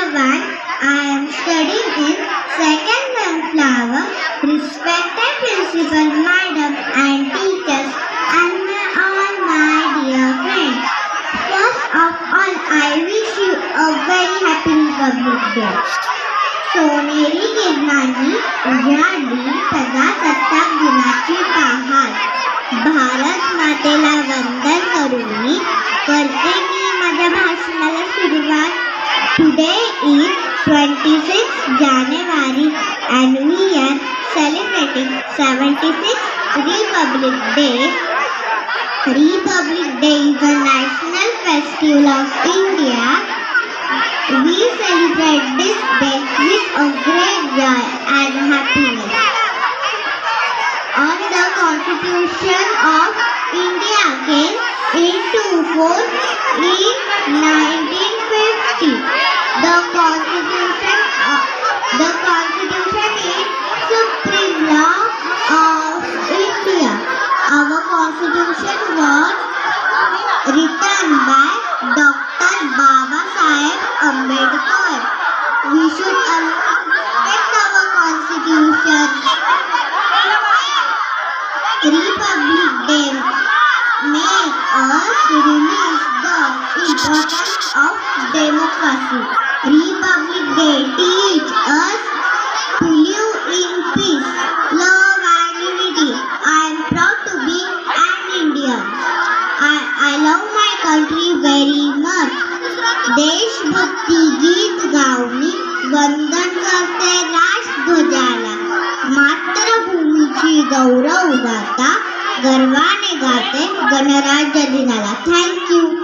Chavan. I am studying in second flower. Respected principal, madam and teachers, and all my dear friends. First of all, I wish you a very happy Republic Day. सोनेरी किरणांनी उजाडली प्रजासत्ताक दिनाची पहाट. भारत मातेला वंदन करून मी करते की माझ्या भाषणाला सुरुवात. Today is 26 January and we are celebrating 76th Republic Day. Republic Day is the national festival of India. We celebrate this day with a great joy and happiness. On the Constitution of India came into force in 1950. The Constitution is supreme law of India. Our Constitution was written by Dr. Babasaheb Ambedkar. We should respect our Constitution. Republic Day make us realize the importance of democracy. Republic Day teach us to live in peace, love and unity. I am proud to be an Indian. I love my country very much. देशभक्ती गीत गाऊनी वंदन करते राष्ट्रध्वजाला. मातृभूमीची गौरव गाता गर्वाने गाते गणराज्य दिनाला. Thank you.